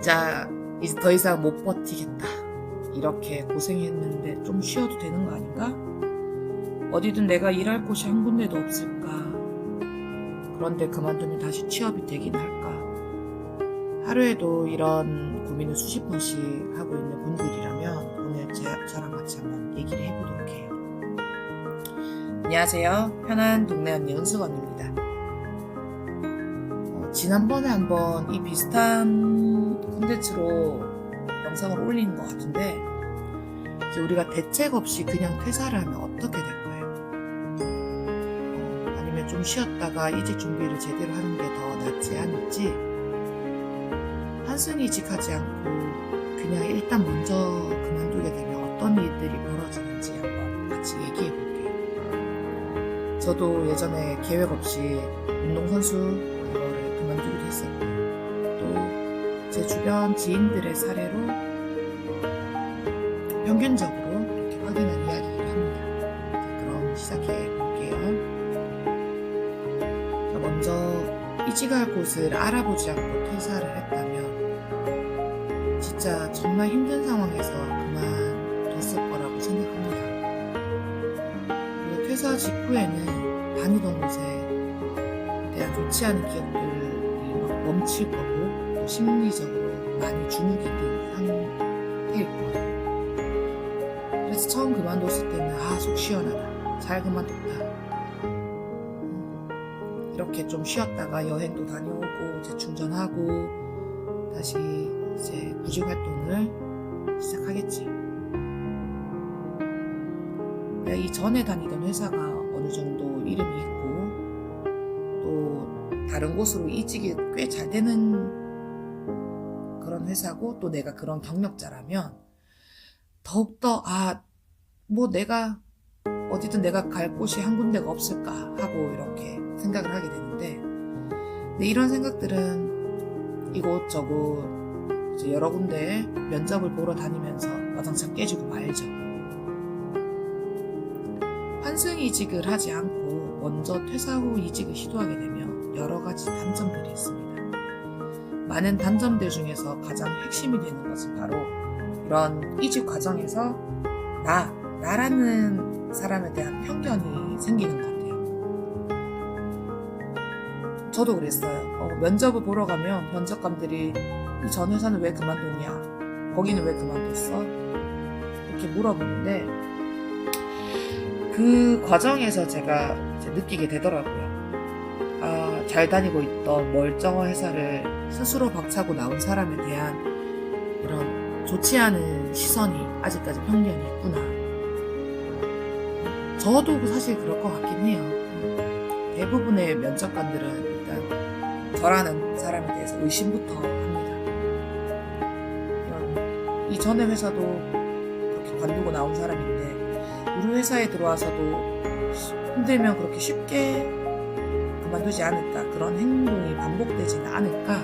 진짜 이제 더 이상 못 버티겠다. 이렇게 고생했는데 좀 쉬어도 되는 거 아닌가? 어디든 내가 일할 곳이 한 군데도 없을까? 그런데 그만두면 다시 취업이 되긴 할까? 하루에도 이런 고민을 수십 번씩 하고 있는 분들이라면 오늘 저랑 같이 한번 얘기를 해보도록 해요. 안녕하세요. 편한 동네 언니 은수건입니다. 지난번에 한번 이 비슷한 콘텐츠로 영상을 올린 것 같은데 이제 우리가 대책 없이 그냥 퇴사를 하면 어떻게 될까요? 아니면 좀 쉬었다가 이직 준비를 제대로 하는 게 더 낫지 않을지, 한승이직하지 않고 그냥 일단 먼저 그만두게 되면 어떤 일들이 벌어지는지 한번 같이 얘기해 볼게요. 저도 예전에 계획 없이 운동선수 이거를 그만두기도 했었고, 또 제 주변 지인들의 사례로 평균적으로 이렇게 확인한 이야기를 합니다. 그럼 시작해 볼게요. 먼저 이직할 곳을 알아보지 않고 퇴사를 했다면 진짜 정말 힘든 상황에서 그만뒀을 거라고 생각합니다. 그리고 퇴사 직후에는 다니던 곳에 대한 좋지 않은 기억들이 막 넘칠 거고, 또 심리적으로 많이 주눅이 든 상태일 거예요. 그래서 처음 그만뒀을 때는 속 시원하다, 잘 그만뒀다, 이렇게 좀 쉬었다가 여행도 다녀오고 재충전하고 다시 이제 구직 활동을 시작하겠지. 내가 이전에 다니던 회사가 어느 정도 이름이 있고 또 다른 곳으로 이직이 꽤 잘 되는 그런 회사고, 또 내가 그런 경력자라면 더욱더 내가 어디든 내가 갈 곳이 한 군데가 없을까 하고 이렇게 생각을 하게 되는데, 근데 이런 생각들은 이곳저곳 이제 여러 군데 면접을 보러 다니면서 와장창 깨지고 말죠. 환승이직을 하지 않고 먼저 퇴사 후 이직을 시도하게 되면 여러 가지 단점들이 있습니다. 많은 단점들 중에서 가장 핵심이 되는 것은 바로 이런 이직 과정에서 나라는 사람에 대한 편견이 생기는 것 같아요. 저도 그랬어요. 면접을 보러 가면 면접관들이 이 전 회사는 왜 그만뒀냐, 거기는 왜 그만뒀어, 이렇게 물어보는데 그 과정에서 제가 이제 느끼게 되더라고요. 잘 다니고 있던 멀쩡한 회사를 스스로 박차고 나온 사람에 대한 이런 좋지 않은 시선이, 아직까지 편견이 있구나. 저도 사실 그럴 것 같긴 해요. 대부분의 면접관들은 일단 저라는 사람에 대해서 의심부터 합니다. 이전의 회사도 그렇게 관두고 나온 사람인데 우리 회사에 들어와서도 힘들면 그렇게 쉽게 그만두지 않을까, 그런 행동이 반복되지는 않을까,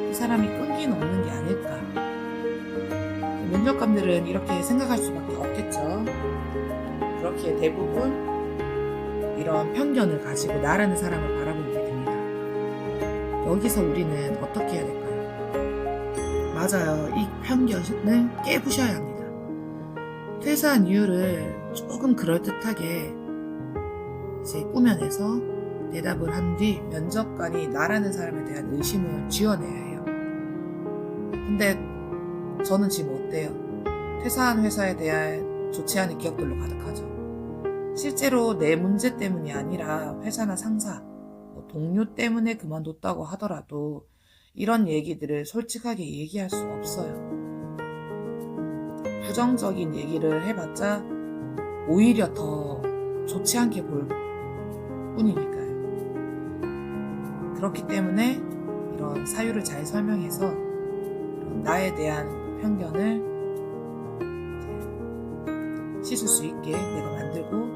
이 사람이 끈기는 없는 게 아닐까. 면접관들은 이렇게 생각할 수밖에 없겠죠. 그렇게 대부분 이런 편견을 가지고 나라는 사람을 바라보게 됩니다. 여기서 우리는 어떻게 해야 될까요? 맞아요. 이 편견을 깨부셔야 합니다. 퇴사한 이유를 조금 그럴듯하게 이제 꾸며내서 대답을 한 뒤 면접관이 나라는 사람에 대한 의심을 지워내야 해요. 근데 저는 지금 어때요? 퇴사한 회사에 대한 좋지 않은 기억들로 가득하죠. 실제로 내 문제 때문이 아니라 회사나 상사, 동료 때문에 그만뒀다고 하더라도 이런 얘기들을 솔직하게 얘기할 수 없어요. 부정적인 얘기를 해봤자 오히려 더 좋지 않게 볼 뿐이니까요. 그렇기 때문에 이런 사유를 잘 설명해서 이런 나에 대한 편견을 씻을 수 있게 내가 만들고,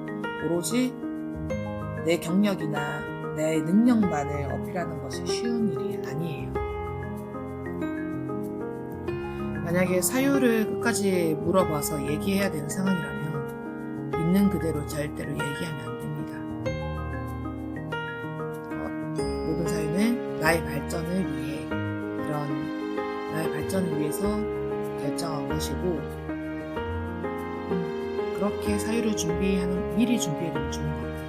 오로지 내 경력이나 내 능력만을 어필하는 것이 쉬운 일이 아니에요. 만약에 사유를 끝까지 물어봐서 얘기해야 되는 상황이라면 있는 그대로 절대로 얘기하면 안 됩니다. 모든 사유는 나의 발전을 위해, 이런 나의 발전을 위해서 결정한 것이고 그렇게 사유를 미리 준비해두면 좋은 것 같아요.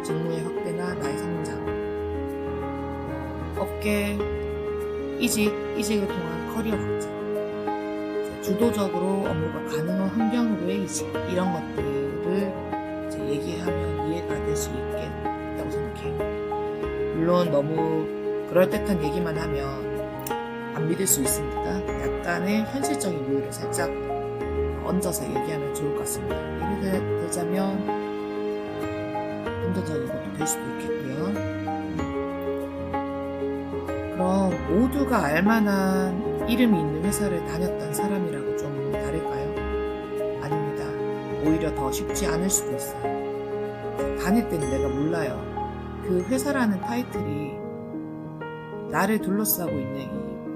직무의 확대나 나의 성장, 업계 이직을 통한 커리어 확장, 주도적으로 업무가 가능한 환경으로의 이직, 이런 것들을 이제 얘기하면 이해가 될 수 있겠다고 생각해요. 물론 너무 그럴듯한 얘기만 하면 안 믿을 수 있으니까 약간의 현실적인 이유를 살짝 얹어서 얘기하면 좋을 것 같습니다. 예를 들자면 금전적인 것도 될 수도 있겠고요. 그럼 모두가 알만한 이름이 있는 회사를 다녔던 사람이라고 좀 다를까요? 아닙니다. 오히려 더 쉽지 않을 수도 있어요. 다닐 때는 내가 몰라요. 그 회사라는 타이틀이 나를 둘러싸고 있는 이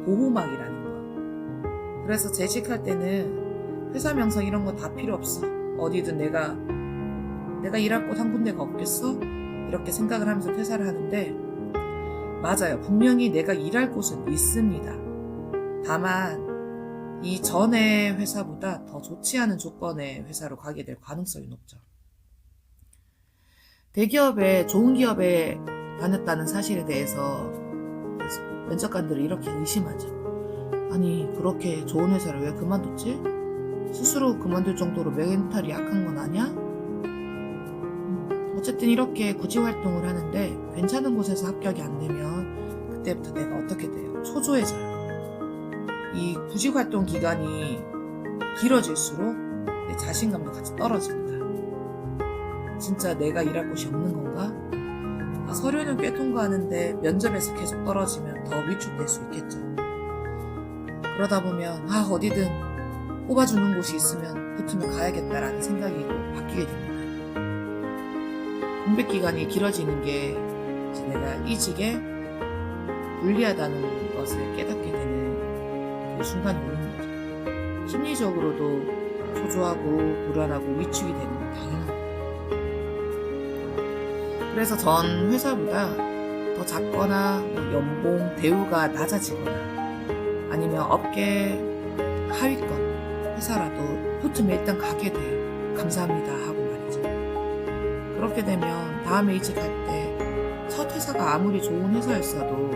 보호막이라는 거. 그래서 재직할 때는 회사 명성 이런 거 다 필요 없어. 어디든 내가 일할 곳 한 군데가 없겠어? 이렇게 생각을 하면서 퇴사를 하는데 맞아요. 분명히 내가 일할 곳은 있습니다. 다만 이 전의 회사보다 더 좋지 않은 조건의 회사로 가게 될 가능성이 높죠. 대기업에 좋은 기업에 다녔다는 사실에 대해서 면접관들이 이렇게 의심하죠. 아니 그렇게 좋은 회사를 왜 그만뒀지? 스스로 그만둘 정도로 멘탈이 약한 건 아니야? 어쨌든 이렇게 구직 활동을 하는데 괜찮은 곳에서 합격이 안 되면 그때부터 내가 어떻게 돼요? 초조해져요. 이 구직 활동 기간이 길어질수록 내 자신감도 같이 떨어집니다. 진짜 내가 일할 곳이 없는 건가? 서류는 꽤 통과하는데 면접에서 계속 떨어지면 더 위축될 수 있겠죠. 그러다 보면 어디든 뽑아주는 곳이 있으면 붙으면 가야겠다라는 생각이 바뀌게 됩니다. 공백 기간이 길어지는 게 내가 이직에 불리하다는 것을 깨닫게 되는 그 순간이 오는 거죠. 심리적으로도 초조하고 불안하고 위축이 되는 건 당연하고. 그래서 전 회사보다 더 작거나 연봉, 대우가 낮아지거나 아니면 업계 하위권 회사라도 붙으면 일단 가게 돼요. 감사합니다 하고 말이죠. 그렇게 되면 다음에 이직할 때 첫 회사가 아무리 좋은 회사였어도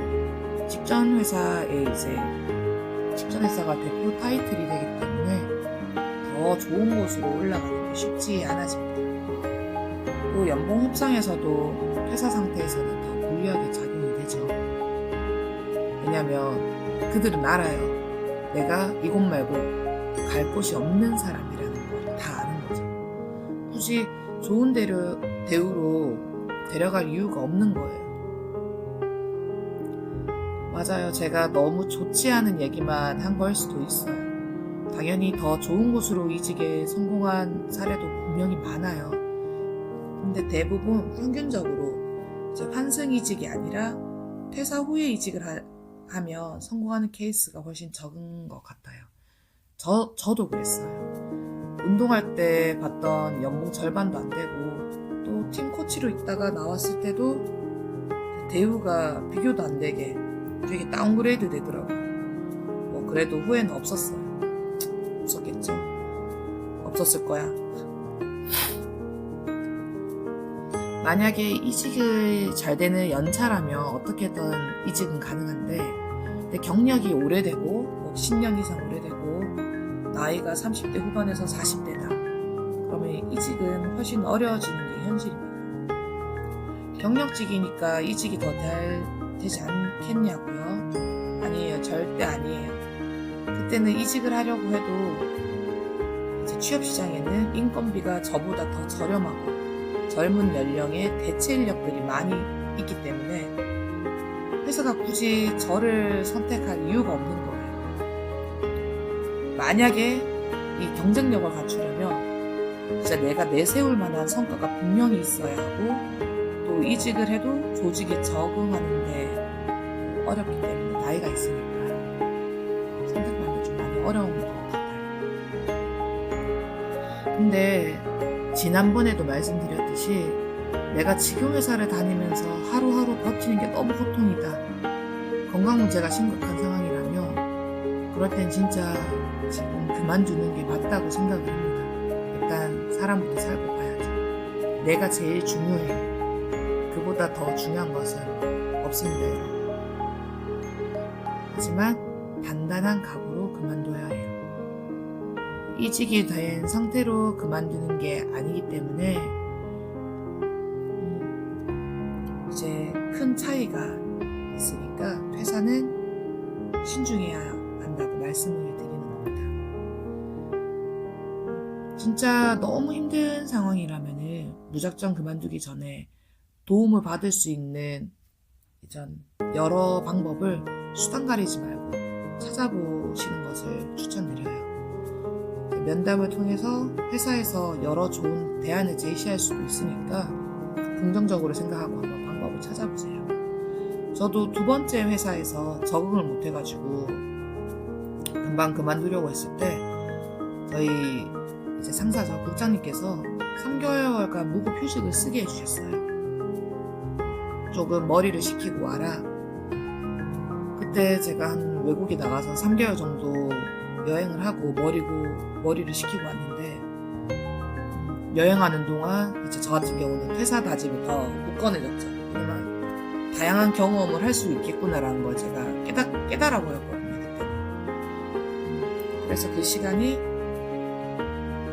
직전 회사가 대표 타이틀이 되기 때문에 더 좋은 곳으로 올라가는 게 쉽지 않아집니다. 또 연봉 협상에서도 퇴사 상태에서는 더 불리하게 작용이 되죠. 왜냐면 그들은 알아요. 내가 이곳 말고 갈 곳이 없는 사람이라는 걸 다 아는 거죠. 굳이 좋은 대우로 데려갈 이유가 없는 거예요. 맞아요. 제가 너무 좋지 않은 얘기만 한 거일 수도 있어요. 당연히 더 좋은 곳으로 이직에 성공한 사례도 분명히 많아요. 근데 대부분 평균적으로 환승 이직이 아니라 퇴사 후에 이직을 하면 성공하는 케이스가 훨씬 적은 것 같아요. 저도 그랬어요. 운동할 때 받던 연봉 절반도 안 되고 또 팀 코치로 있다가 나왔을 때도 대우가 비교도 안 되게 되게 다운그레이드 되더라고요. 그래도 후회는 없었어요. 없었겠죠? 없었을 거야. 만약에 이직을 잘 되는 연차라면 어떻게든 이직은 가능한데 근데 경력이 오래되고 10년 이상 오래되고 나이가 30대 후반에서 40대다. 그러면 이직은 훨씬 어려워지는 게 현실입니다. 경력직이니까 이직이 더 되지 않겠냐고요? 아니에요. 절대 아니에요. 그때는 이직을 하려고 해도 이제 취업시장에는 인건비가 저보다 더 저렴하고 젊은 연령의 대체 인력들이 많이 있기 때문에 회사가 굳이 저를 선택할 이유가 없는 거예요. 만약에 이 경쟁력을 갖추려면 진짜 내가 내세울 만한 성과가 분명히 있어야 하고 또 이직을 해도 조직에 적응하는데 어렵기 때문에 나이가 있으니까 선택하는 좀 많이 어려운 것 같아요. 근데 지난번에도 말씀드렸듯이 내가 지금 회사를 다니면서 하루하루 버티는 게 너무 고통이다. 건강 문제가 심각한 상황이라면 그럴 땐 진짜 지금 그만두는 게 맞다고 생각을 합니다. 일단 사람부터 살고 봐야죠. 내가 제일 중요해. 그보다 더 중요한 것은 없습니다, 여러분. 하지만 단단한 각오로 그만둬야 해요. 이직이 된 상태로 그만두는 게 아니기 때문에 이제 큰 차이가 있으니까 퇴사는 신중해야 한다고 말씀을 드리는 겁니다. 진짜 너무 힘든 상황이라면은 무작정 그만두기 전에 도움을 받을 수 있는 이전 여러 방법을 수단 가리지 말고 찾아보시는 것을 추천드려요. 면담을 통해서 회사에서 여러 좋은 대안을 제시할 수도 있으니까 긍정적으로 생각하고 한번 방법을 찾아보세요. 저도 두 번째 회사에서 적응을 못해가지고 금방 그만두려고 했을 때 저희 이제 상사죠, 국장님께서 3개월간 무급 휴직을 쓰게 해주셨어요. 조금 머리를 식히고 와라. 그때 제가 한 외국에 나가서 3개월 정도 여행을 하고 머리를 식히고 왔는데 여행하는 동안 이제 저 같은 경우는 퇴사 다짐이 더 굳건해졌죠. 왜냐면 다양한 경험을 할 수 있겠구나라는 걸 제가 깨달아 버렸거든요, 그때는. 그래서 그 시간이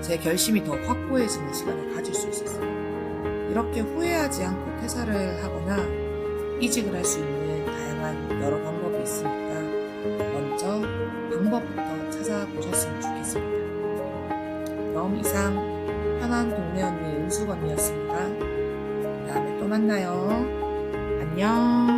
제 결심이 더 확고해지는 시간을 가질 수 있었어요. 이렇게 후회하지 않고 퇴사를 하거나 이직을 할 수 있는 다양한 여러 방법이 있으니까 먼저 방법부터 찾아보셨으면 좋겠습니다. 그럼 이상 편한 동네 언니 은숙 언니였습니다. 다음에 또 만나요. 안녕.